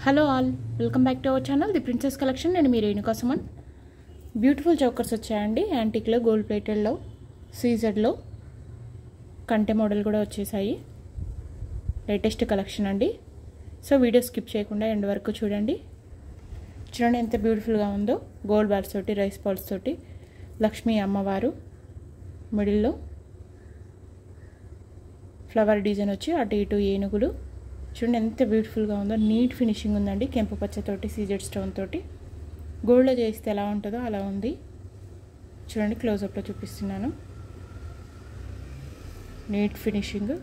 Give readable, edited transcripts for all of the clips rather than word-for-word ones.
Hello all, welcome back to our channel the princess collection. నేను మీ Renuka Suman. Beautiful chokers వచ్చాయండి. యాంటిక్లో, gold ప్లేటెడ్లో, సీజెడ్లో, కంటె model కూడా వచ్చేసాయి. లేటెస్ట్ కలెక్షన్ అండి. సో వీడియో స్కిప్ చేయకుండా ఎండ్ వరకు చూడండి. చూడండి ఎంత బ్యూటిఫుల్గా ఉందో. గోల్డ్ బాల్స్ తోటి, రైస్ బాల్స్ తోటి, లక్ష్మీ అమ్మవారు మిడిల్లో ఫ్లవర్ డిజైన్ వచ్చి అటు ఇటు ఏనుగులు. చూడండి ఎంత బ్యూటిఫుల్గా ఉందో. నీట్ ఫినిషింగ్ ఉందండి. కెంపు పచ్చతోటి, సీజెడ్ స్టోన్ తోటి. గోల్డ్లో చేస్తే ఎలా ఉంటుందో అలా ఉంది. చూడండి క్లోజప్లో చూపిస్తున్నాను. Neat finishing.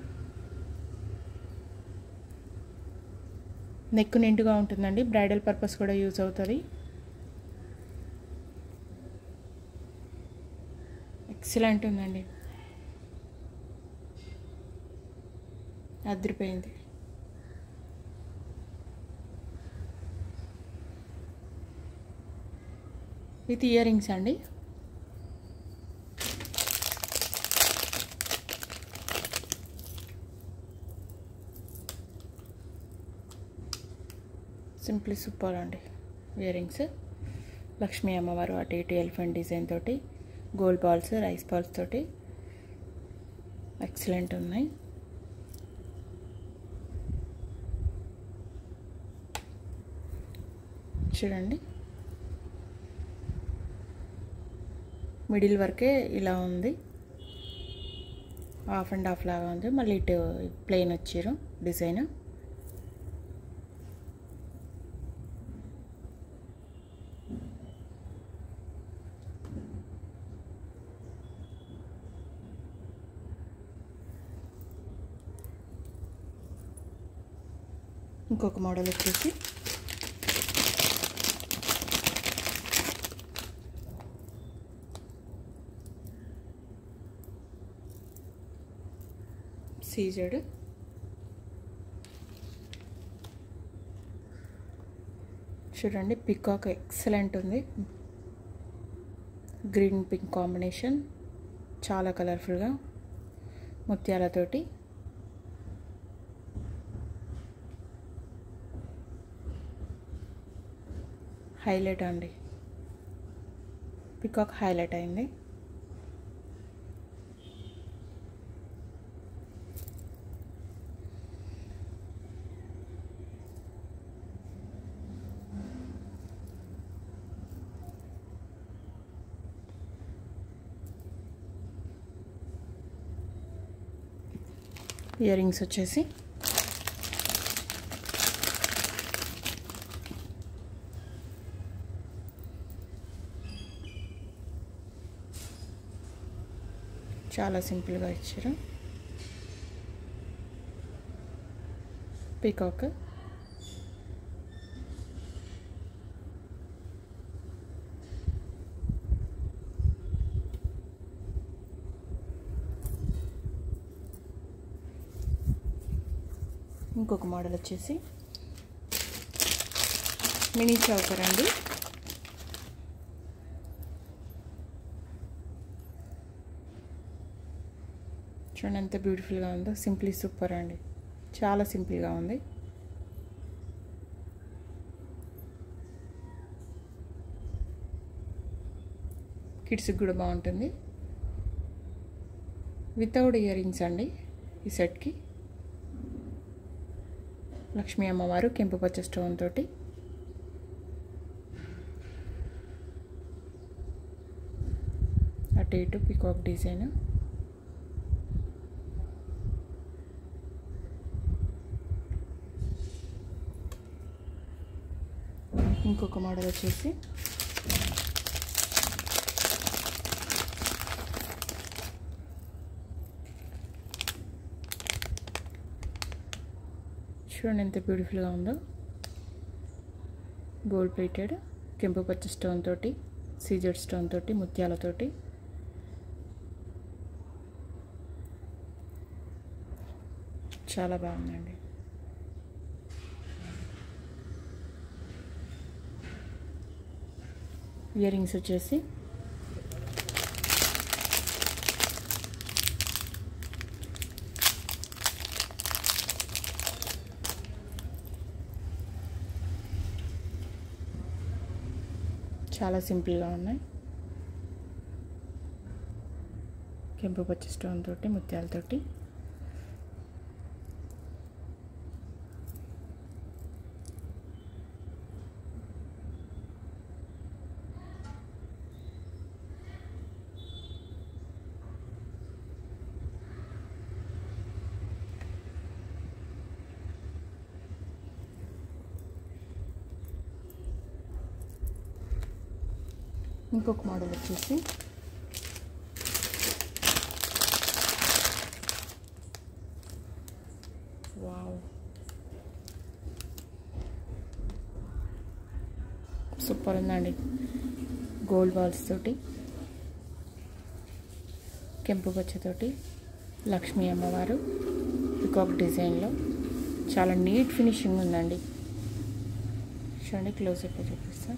నెక్ నిండుగా ఉంటుందండి. బ్రైడల్ పర్పస్ కూడా యూజ్ అవుతుంది. ఎక్సలెంట్ ఉందండి. అదిరిపోయింది. విత్ ఇయర్ రింగ్స్ అండి. సింప్లీ సూపర్ అండి. ఇయర్ రింగ్స్ లక్ష్మీ అమ్మవారు అటు ఇటు ఎలిఫెంట్ డిజైన్ తోటి, గోల్డ్ బాల్స్, రైస్ బాల్స్ తోటి ఎక్సలెంట్ ఉన్నాయి. చూడండి మిడిల్ వరకే ఇలా ఉంది. హాఫ్ అండ్ హాఫ్ లాగా ఉంది. మళ్ళీ ఇటు ప్లెయిన్ వచ్చారు డిజైన్. ఇంకొక మోడల్ వచ్చేసి సీజెడ్. చూడండి పికాక్ ఎక్సలెంట్ ఉంది. గ్రీన్ పింక్ కాంబినేషన్, చాలా కలర్ఫుల్గా ముత్యాలతోటి. హైలైట్ అండి. పికాక్ హైలైట్ అయింది. ఇయర్ రింగ్స్ వచ్చేసి చాలా సింపుల్గా ఇచ్చారు. పీకాక్. ఇంకొక మోడల్ వచ్చేసి మినీ చౌకర్ అండి. చూడండి ఎంత బ్యూటిఫుల్గా ఉందో. సింప్లీ సూపర్ అండి. చాలా సింపుల్గా ఉంది. కిడ్స్కి కూడా బాగుంటుంది. వితౌట్ ఇయర్ రింగ్స్ అండి ఈ సెట్కి. లక్ష్మీ అమ్మవారు కెంపు పచ్చ స్టోన్ తోటి. అటు ఇటు పికాక్ డిజైన్. ఇంకొక మోడల్ వచ్చేసి చూడండి ఎంత బ్యూటిఫుల్గా ఉందో. గోల్డ్ ప్లేటెడ్, కెంపు పచ్చ స్టోన్ తోటి, సీజెడ్ స్టోన్ తోటి, ముత్యాలతోటి. చాలా బాగుందండి. ఇయర్ రింగ్స్ వచ్చేసి చాలా సింపుల్గా ఉన్నాయి. కెంపు పచ్చ స్టోన్ తోటి ముత్యాలతోటి ఇంకొక మోడల్ వచ్చేసి వావ్ సూపర్ ఉందండి. గోల్డ్ బాల్స్ తోటి కెంపు పచ్చతోటి లక్ష్మీ అమ్మవారు పికాక్ డిజైన్లో చాలా నీట్ ఫినిషింగ్ ఉందండి. చూడండి క్లోజ్అప్ చూపిస్తా.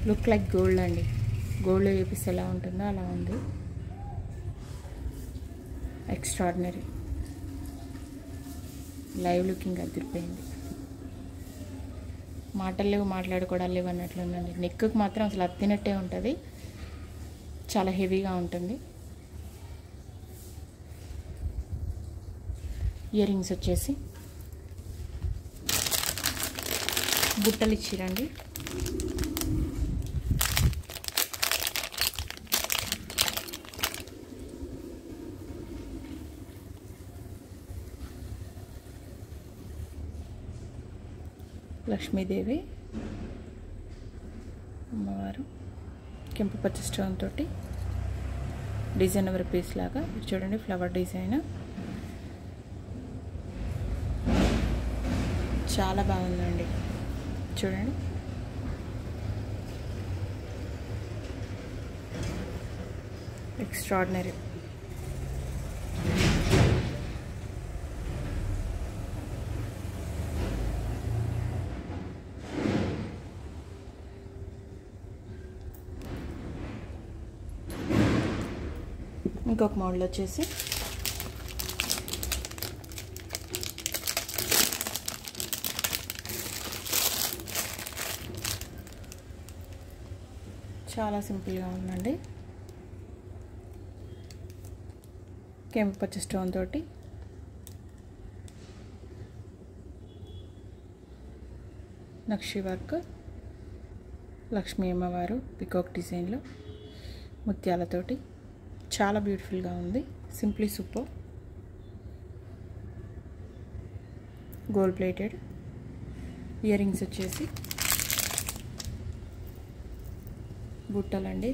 లుక్ లైక్ గోల్డ్ అండి. గోల్డ్లో చేపిస్తే ఎలా ఉంటుందో అలా ఉంది. ఎక్స్ట్రాడినరీ. లైవ్ లుకింగ్ అదిరిపోయింది. మాటలు లేవు, మాట్లాడుకోవడాలు లేవు అన్నట్లుందండి. నెక్కి మాత్రం అసలు అత్తినట్టే ఉంటుంది. చాలా హెవీగా ఉంటుంది. ఇయర్ రింగ్స్ వచ్చేసి బుట్టలు ఇచ్చిరండి. లక్ష్మీదేవి అమ్మవారు కెంపు పచ్చ స్టోన్ తోటి డిజైనర్ పీస్ లాగా చూడండి. ఫ్లవర్ డిజైన్ చాలా బాగుందండి. చూడండి ఎక్స్ట్రాడినరీ. ఇంకొక మోడల్ వచ్చేసి చాలా సింపుల్గా ఉందండి. కెంపు పచ్చ స్టోన్ తోటి నక్షి వర్క్, లక్ష్మీ అమ్మవారు పికాక్ డిజైన్లో ముత్యాలతోటి చాలా బ్యూటిఫుల్గా ఉంది. Simply super. Gold plated. Ear rings వచ్చేసి బుట్టలండి.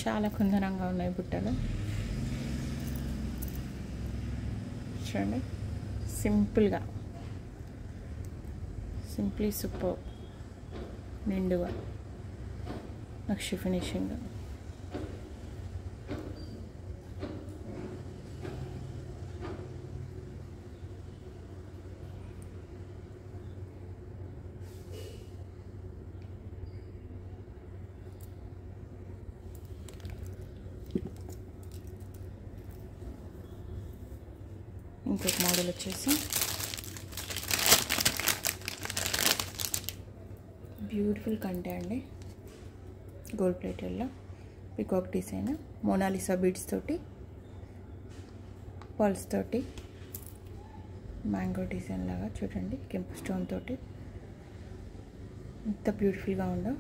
చాలా కుందనంగా ఉన్నాయి బుట్టలు. చూడండి సింపుల్గా, సింప్లీ సూపర్. నిండుగా నక్షి ఫినిషింగ్. ఇంకొక మోడల్ వచ్చేసి బ్యూటిఫుల్ కంటే అండి. గోల్డ్ ప్లేటెడ్లో పికాక్ డిజైన్, మోనాలిసా బీడ్స్ తోటి, పర్ల్స్ తోటి, మ్యాంగో డిజైన్ లాగా చూడండి. కెంపు స్టోన్ తోటి ఎంత బ్యూటిఫుల్గా ఉందో.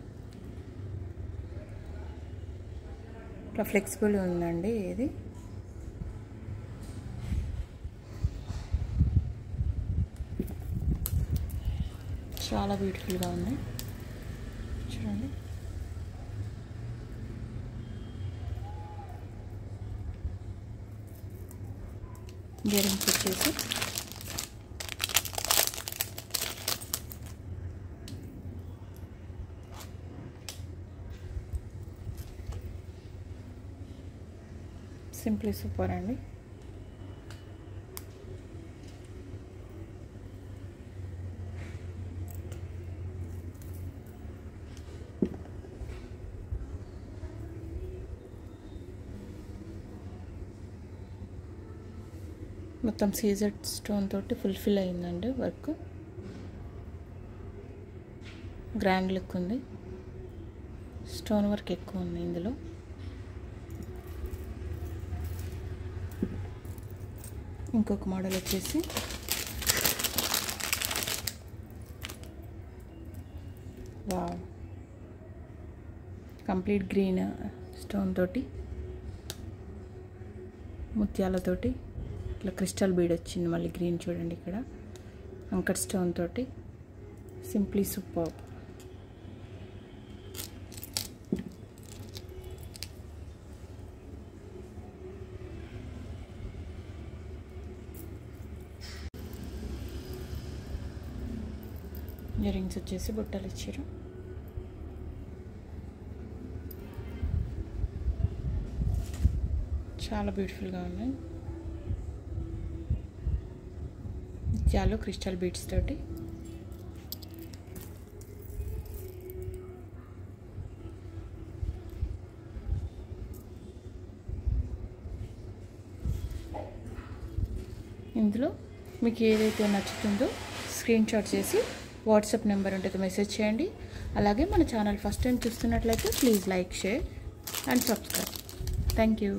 ఇట్లా ఫ్లెక్సిబుల్ ఉందండి. ఇది చాలా బ్యూటిఫుల్గా ఉంది. చూడండి ఇయర్ రింగ్స్ వచ్చేసి సింప్లీ సూపర్ అండి. మొత్తం సీజెడ్ స్టోన్ తోటి ఫుల్ఫిల్ అయిందండి వర్క్. గ్రాండ్ లుక్ ఉంది. స్టోన్ వర్క్ ఎక్కువ ఉంది ఇందులో. ఇంకొక మోడల్ వచ్చేసి వావ్, కంప్లీట్ గ్రీన్ స్టోన్ తోటి ముత్యాలతోటి ఇట్లా క్రిస్టల్ బీడ్ వచ్చింది. మళ్ళీ గ్రీన్ చూడండి ఇక్కడ అంకట్ స్టోన్ తోటి సింప్లీ సూపర్. ఇయర్ రింగ్స్ వచ్చేసి బుట్టలు ఇచ్చారు. చాలా బ్యూటిఫుల్గా ఉన్నాయి. ముత్యాలు క్రిస్టల్ బీడ్స్ తోటి. ఇందులో మీకు ఏదైతే నచ్చుతుందో స్క్రీన్ షాట్ చేసి వాట్సాప్ నెంబర్ ఉంటుంది మెసేజ్ చేయండి. అలాగే మన ఛానల్ ఫస్ట్ టైం చూస్తున్నట్లయితే please like, share and subscribe. Thank you.